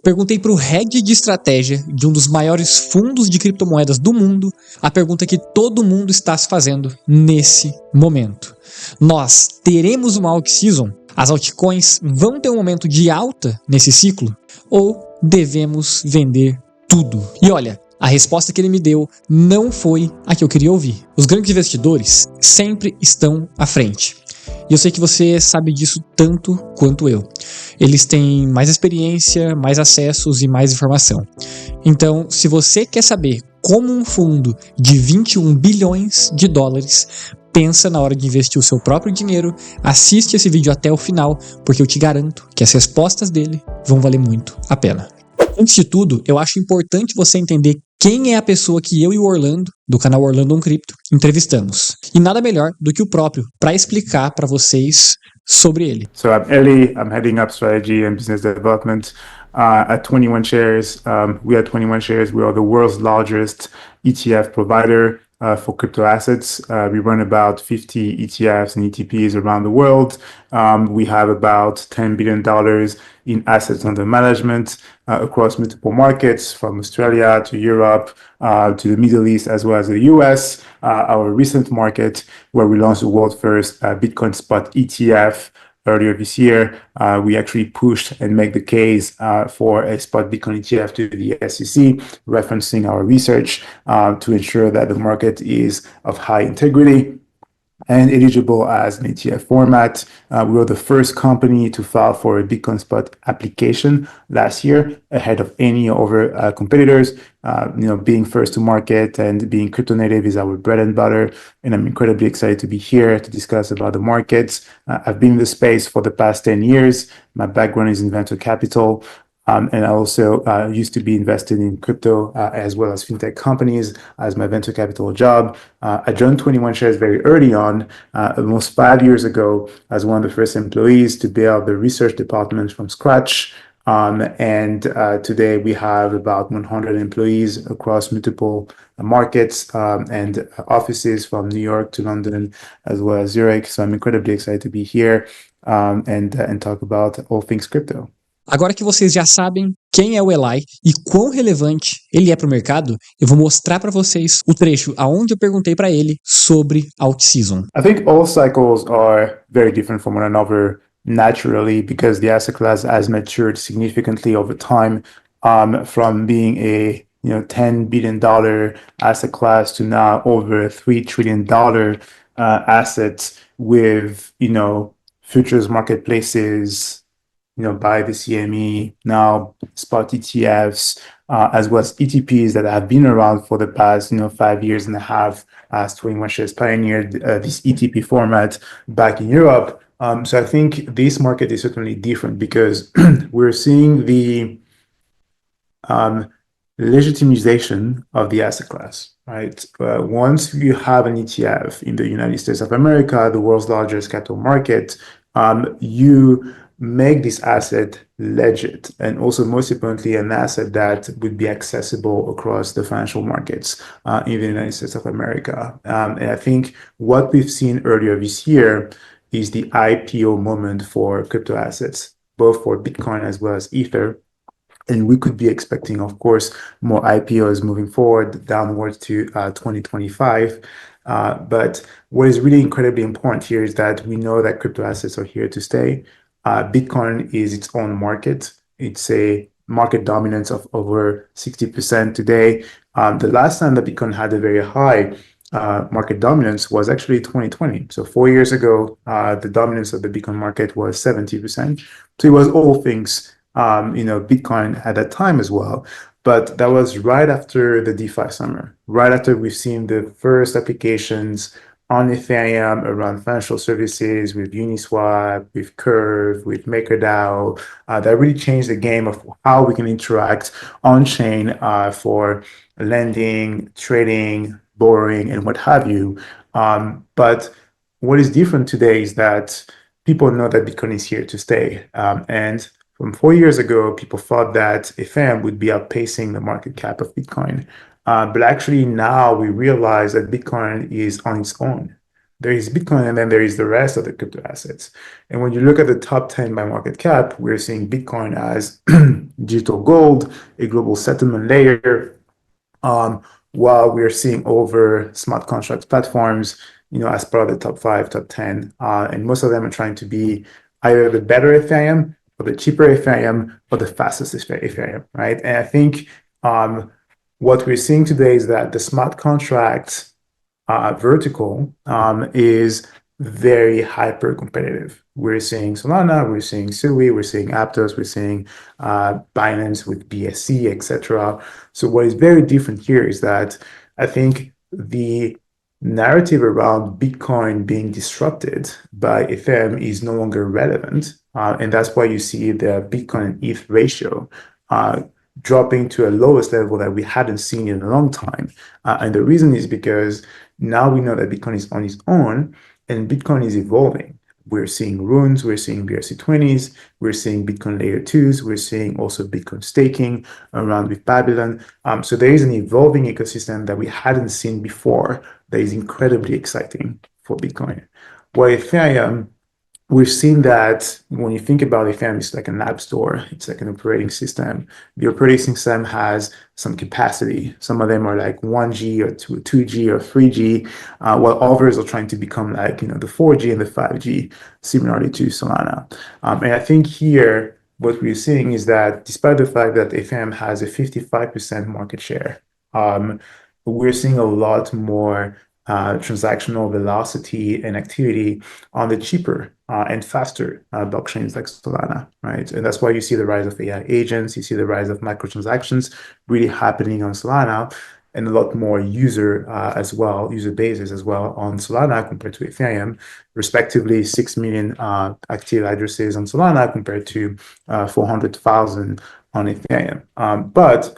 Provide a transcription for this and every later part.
Perguntei para o head de estratégia de um dos maiores fundos de criptomoedas do mundo a pergunta que todo mundo está se fazendo nesse momento. Nós teremos uma Altseason? As altcoins vão ter um momento de alta nesse ciclo? Ou devemos vender tudo? E olha, a resposta que ele me deu não foi a que eu queria ouvir. Os grandes investidores sempre estão à frente. E eu sei que você sabe disso tanto quanto eu. Eles têm mais experiência, mais acessos e mais informação. Então, se você quer saber como um fundo de 21 bilhões de dólares pensa na hora de investir o seu próprio dinheiro, assiste esse vídeo até o final, porque eu te garanto que as respostas dele vão valer muito a pena. Antes de tudo, eu acho importante você entender quem é a pessoa que eu e o Orlando, do canal Orlando on Crypto, entrevistamos. E nada melhor do que o próprio para explicar para vocês sobre ele. So I'm Eli, I'm heading up strategy and business development at 21 Shares. We at 21 Shares, we are the world's largest ETF provider for crypto assets. We run about 50 ETFs and ETPs around the world. We have about $10 billion in assets under management across multiple markets, from Australia to Europe to the Middle East, as well as the US. Our recent market, where we launched the world's first Bitcoin spot ETF earlier this year, we actually pushed and made the case for a spot Bitcoin ETF to the SEC, referencing our research to ensure that the market is of high integrity and eligible as an ETF format. We were the first company to file for a Bitcoin spot application last year, ahead of any other competitors. Being first to market and being crypto native is our bread and butter, and I'm incredibly excited to be here to discuss about the markets. I've been in the space for the past 10 years. My background is in venture capital. And I also used to be invested in crypto as well as fintech companies as my venture capital job. I joined 21 Shares very early on, almost 5 years ago, as one of the first employees to build the research department from scratch. And today we have about 100 employees across multiple markets and offices from New York to London as well as Zurich. So I'm incredibly excited to be here and talk about all things crypto. Agora que vocês já sabem quem é o Eli e quão relevante ele é para o mercado, eu vou mostrar para vocês o trecho aonde eu perguntei para ele sobre Altseason. I think all cycles are very different from one another naturally because the asset class has matured significantly over time, from being a $10 billion asset class to now over $3 trillion assets with futures marketplaces, by the CME, now spot ETFs, as well as ETPs that have been around for the past 5 years and a half, as 21 Shares pioneered this ETP format back in Europe. So I think this market is certainly different because we're seeing the legitimization of the asset class, right? Once you have an ETF in the United States of America, the world's largest capital market, you make this asset legit and also, most importantly, an asset that would be accessible across the financial markets in the United States of America. And I think what we've seen earlier this year is the IPO moment for crypto assets, both for Bitcoin as well as Ether. And we could be expecting, of course, more IPOs moving forward downwards to 2025. But what is really incredibly important here is that we know that crypto assets are here to stay. Bitcoin is its own market. It's a market dominance of over 60% today. The last time that Bitcoin had a very high market dominance was actually 2020. So 4 years ago, the dominance of the Bitcoin market was 70%. So it was all things, Bitcoin at that time as well. But that was right after the DeFi summer, right after we've seen the first applications on Ethereum around financial services with Uniswap, with Curve, with MakerDAO, that really changed the game of how we can interact on chain for lending, trading, borrowing, and what have you. But what is different today is that people know that Bitcoin is here to stay. And from 4 years ago, people thought that Ethereum would be outpacing the market cap of Bitcoin. But actually now we realize that Bitcoin is on its own. there is Bitcoin, and then there is the rest of the crypto assets. And when you look at the top 10 by market cap, we're seeing Bitcoin as digital gold, a global settlement layer, while we're seeing over smart contracts platforms, as part of the top 5, top 10. And most of them are trying to be either the better Ethereum or the cheaper Ethereum or the fastest Ethereum, right? And I think what we're seeing today is that the smart contracts vertical is very hyper competitive. We're seeing Solana, we're seeing Sui, we're seeing Aptos, we're seeing Binance with BSC, etc. So what is very different here is that I think the narrative around Bitcoin being disrupted by Ethereum is no longer relevant. And that's why you see the Bitcoin and ETH ratio dropping to a lowest level that we hadn't seen in a long time. And the reason is because now we know that Bitcoin is on its own and Bitcoin is evolving. We're seeing runes, we're seeing BRC20s, we're seeing Bitcoin layer 2s, we're seeing also Bitcoin staking around with Babylon. So there is an evolving ecosystem that we hadn't seen before that is incredibly exciting for Bitcoin. Where Ethereum, we've seen that when you think about Ethereum, it's like an app store. It's like an operating system. The operating system has some capacity. Some of them are like 1G or 2G or 3G, while others are trying to become like, the 4G and the 5G, similarly to Solana. And I think here, what we're seeing is that despite the fact that Ethereum has a 55% market share, we're seeing a lot more transactional velocity and activity on the cheaper and faster blockchains like Solana, right? And that's why you see the rise of AI agents, you see the rise of microtransactions really happening on Solana, and a lot more user bases as well on Solana compared to Ethereum, respectively 6 million active addresses on Solana compared to 400,000 on Ethereum. But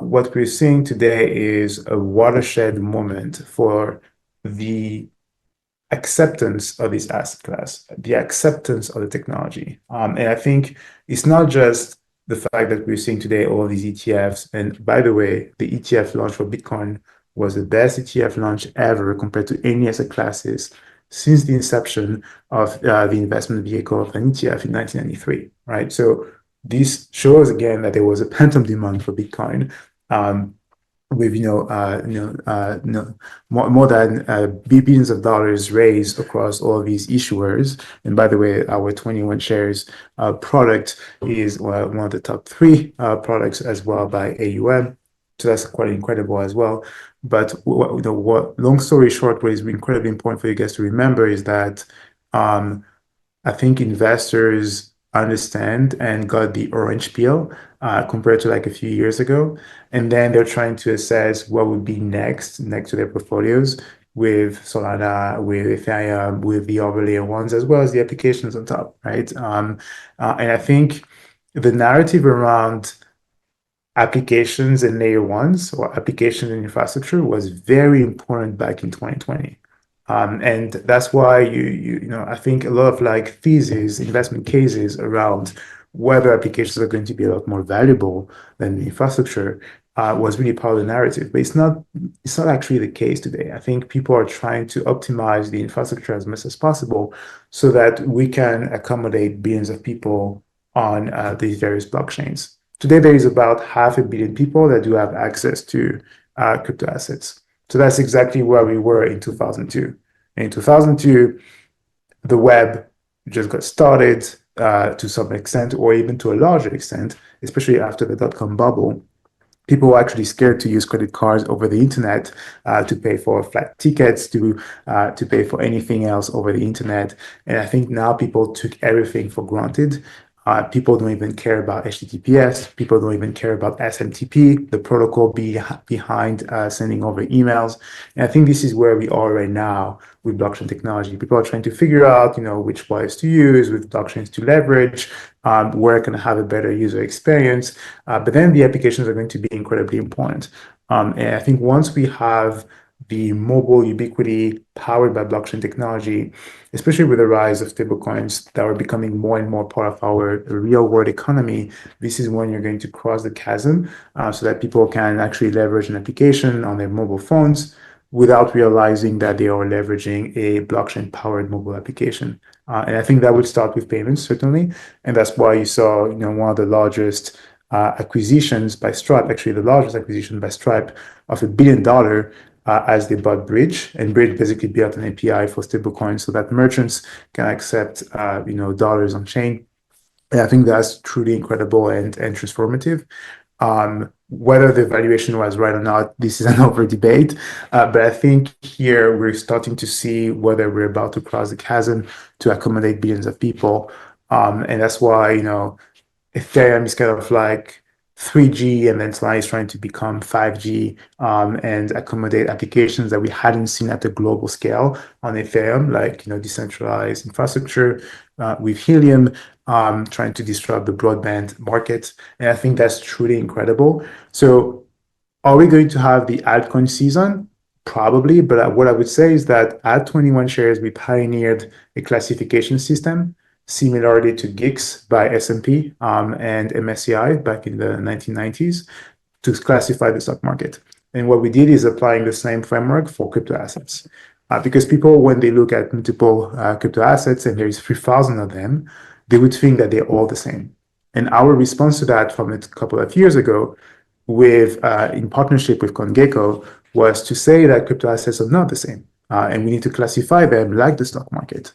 what we're seeing today is a watershed moment for the acceptance of this asset class, the acceptance of the technology. And I think it's not just the fact that we're seeing today all of these ETFs. And by the way, the ETF launch for Bitcoin was the best ETF launch ever compared to any asset classes since the inception of the investment vehicle of an ETF in 1993, right? So this shows again that there was a pent-up demand for Bitcoin, with more than billions of dollars raised across all of these issuers. And by the way, our 21 shares product is one of the top 3 products as well by AUM. So that's quite incredible as well. But long story short, what is incredibly important for you guys to remember is that I think investors understand and got the orange peel compared to like a few years ago. And then they're trying to assess what would be next to their portfolios with Solana, with Ethereum, with the other layer ones, as well as the applications on top, right? And I think the narrative around applications and layer ones or application and infrastructure was very important back in 2020. And that's why I think a lot of like theses, investment cases around whether applications are going to be a lot more valuable than the infrastructure was really part of the narrative. But it's not actually the case today. I think people are trying to optimize the infrastructure as much as possible so that we can accommodate billions of people on these various blockchains. Today, there is about 500 million people that do have access to crypto assets. So that's exactly where we were in 2002. And in 2002, the web just got started to some extent, or even to a larger extent, especially after the dot-com bubble. People were actually scared to use credit cards over the internet to pay for flight tickets, to pay for anything else over the internet. And I think now people took everything for granted. People don't even care about HTTPS. People don't even care about SMTP, the protocol behind sending over emails. And I think this is where we are right now with blockchain technology. People are trying to figure out, which wallets to use, with blockchains to leverage, where can I have a better user experience. But then the applications are going to be incredibly important. And I think once we have the mobile ubiquity powered by blockchain technology, especially with the rise of stablecoins that are becoming more and more part of our real world economy, this is when you're going to cross the chasm so that people can actually leverage an application on their mobile phones, without realizing that they are leveraging a blockchain-powered mobile application. And I think that would start with payments, certainly. And that's why you saw, one of the largest acquisitions by Stripe, actually the largest acquisition by Stripe of $1 billion as they bought Bridge. And Bridge basically built an API for stablecoins so that merchants can accept, dollars on chain. And I think that's truly incredible and transformative. Whether the valuation was right or not, this is another debate. But I think here we're starting to see whether we're about to cross the chasm to accommodate billions of people. And that's why, Ethereum is kind of like 3G, and then Solana is trying to become 5G and accommodate applications that we hadn't seen at a global scale on Ethereum, like decentralized infrastructure with Helium, trying to disrupt the broadband market. And I think that's truly incredible. So are we going to have the altcoin season? Probably, but what I would say is that at 21 Shares, we pioneered a classification system similarly to GICS by S&P and MSCI back in the 1990s to classify the stock market. And what we did is applying the same framework for crypto assets. Because people, when they look at multiple crypto assets, and there's 3,000 of them, they would think that they're all the same. And our response to that from a couple of years ago, with in partnership with CoinGecko, was to say that crypto assets are not the same. And we need to classify them like the stock market.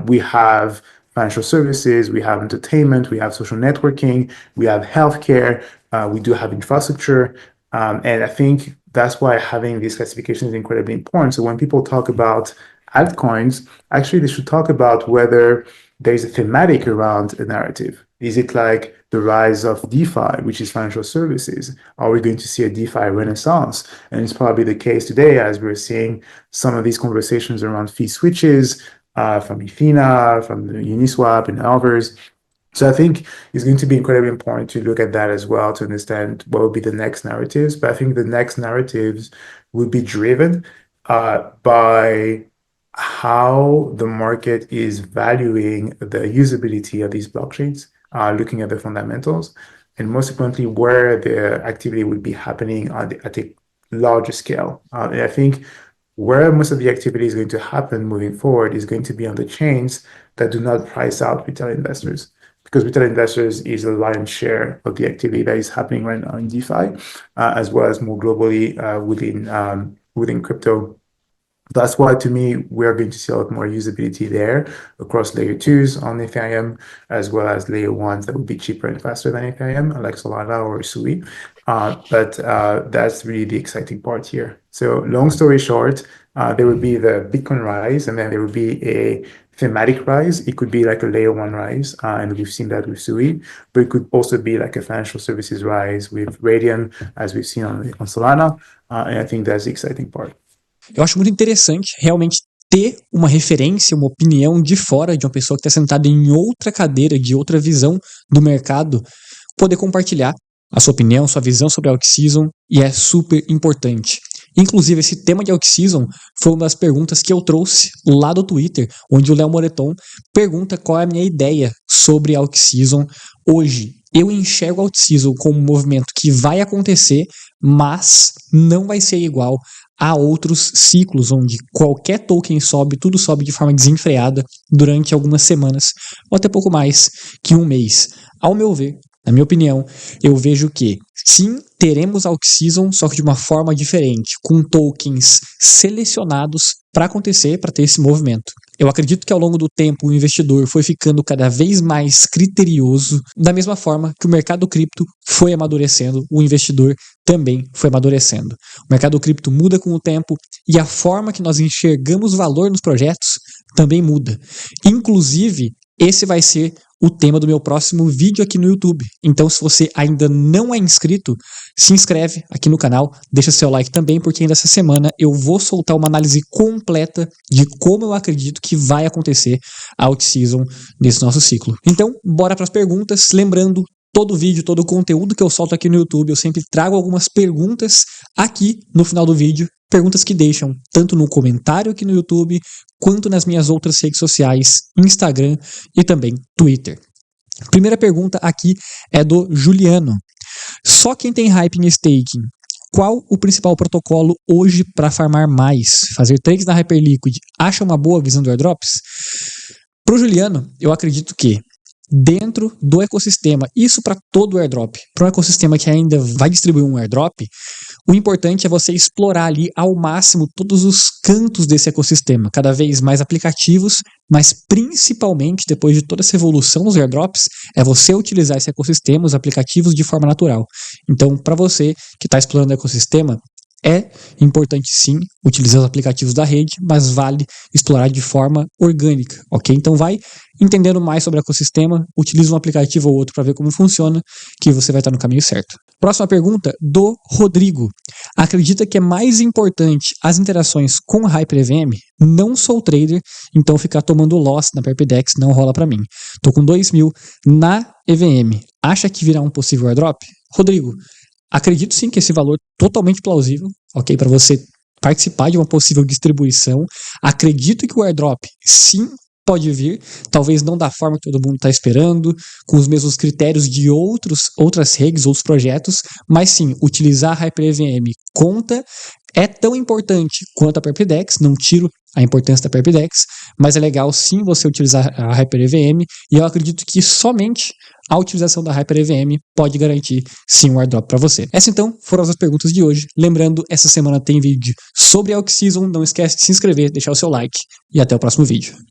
We have financial services, we have entertainment, we have social networking, we have healthcare, we do have infrastructure. And I think that's why having these classifications is incredibly important. So when people talk about altcoins, actually they should talk about whether there's a thematic around a narrative. Is it like the rise of DeFi, which is financial services? Are we going to see a DeFi renaissance? And it's probably the case today as we're seeing some of these conversations around fee switches from Ethena, from the Uniswap and others. So I think it's going to be incredibly important to look at that as well to understand what will be the next narratives. But I think the next narratives will be driven by how the market is valuing the usability of these blockchains, looking at the fundamentals, and most importantly, where the activity will be happening at a larger scale. And I think where most of the activity is going to happen moving forward is going to be on the chains that do not price out retail investors, because retail investors is a lion's share of the activity that is happening right now in DeFi, as well as more globally within crypto. That's why, to me, we're going to see a lot more usability there across layer 2s on Ethereum, as well as layer 1s that would be cheaper and faster than Ethereum, like Solana or Sui. But that's really the exciting part here. So long story short, there would be the Bitcoin rise, and then there would be a thematic rise. It could be like a layer 1 rise, and we've seen that with Sui, but it could also be like a financial services rise with Radian, as we've seen on Solana. And I think that's the exciting part. Eu acho muito interessante realmente ter uma referência, uma opinião de fora de uma pessoa que está sentada em outra cadeira, de outra visão do mercado, poder compartilhar a sua opinião, sua visão sobre a Altseason, e é super importante. Inclusive, esse tema de Altseason foi uma das perguntas que eu trouxe lá do Twitter, onde o Léo Moreton pergunta qual é a minha ideia sobre a Altseason hoje. Eu enxergo a Altseason como um movimento que vai acontecer, mas não vai ser igual a outros ciclos, onde qualquer token sobe, tudo sobe de forma desenfreada durante algumas semanas, ou até pouco mais que um mês. Ao meu ver, na minha opinião, eu vejo que sim, teremos Altseason, só que de uma forma diferente, com tokens selecionados para acontecer, para ter esse movimento. Eu acredito que ao longo do tempo o investidor foi ficando cada vez mais criterioso, da mesma forma que o mercado cripto foi amadurecendo, o investidor também foi amadurecendo. O mercado cripto muda com o tempo e a forma que nós enxergamos valor nos projetos também muda. Inclusive, esse vai ser o tema do meu próximo vídeo aqui no YouTube. Então, se você ainda não é inscrito, se inscreve aqui no canal, deixa seu like também, porque ainda essa semana eu vou soltar uma análise completa de como eu acredito que vai acontecer a Altseason nesse nosso ciclo. Então, bora para as perguntas. Lembrando, todo vídeo, todo o conteúdo que eu solto aqui no YouTube, eu sempre trago algumas perguntas aqui no final do vídeo. Perguntas que deixam tanto no comentário aqui no YouTube, quanto nas minhas outras redes sociais, Instagram e também Twitter. Primeira pergunta aqui é do Juliano. Só quem tem hype em staking Qual o principal protocolo hoje para farmar mais? Fazer trades na Hyperliquid acha uma boa visão do airdrops? Para o Juliano, eu acredito que dentro do ecossistema, isso para todo o airdrop, para um ecossistema que ainda vai distribuir um airdrop, o importante é você explorar ali ao máximo todos os cantos desse ecossistema, cada vez mais aplicativos, mas principalmente depois de toda essa evolução dos airdrops, é você utilizar esse ecossistema, os aplicativos de forma natural. Então, para você que está explorando o ecossistema, é importante sim utilizar os aplicativos da rede, mas vale explorar de forma orgânica, ok? Então vai entendendo mais sobre o ecossistema, utiliza um aplicativo ou outro para ver como funciona, que você vai estar no caminho certo. Próxima pergunta do Rodrigo. Acredita que é mais importante as interações com HyperEVM? Não sou trader, então ficar tomando loss na Perpdex não rola para mim. Tô com 2.000 na EVM. Acha que virá um possível airdrop? Rodrigo, acredito sim que esse valor é totalmente plausível, ok? Para você participar de uma possível distribuição. Acredito que o airdrop sim pode vir, talvez não da forma que todo mundo está esperando, com os mesmos critérios de outras redes, outros projetos, mas sim, utilizar a HyperEVM conta, é tão importante quanto a Perpdex, não tiro a importância da Perpdex, mas é legal sim você utilizar a HyperEVM, e eu acredito que somente a utilização da HyperEVM pode garantir sim um airdrop para você. Essas então foram as perguntas de hoje. Lembrando, essa semana tem vídeo sobre Altseason, não esquece de se inscrever, deixar o seu like e até o próximo vídeo.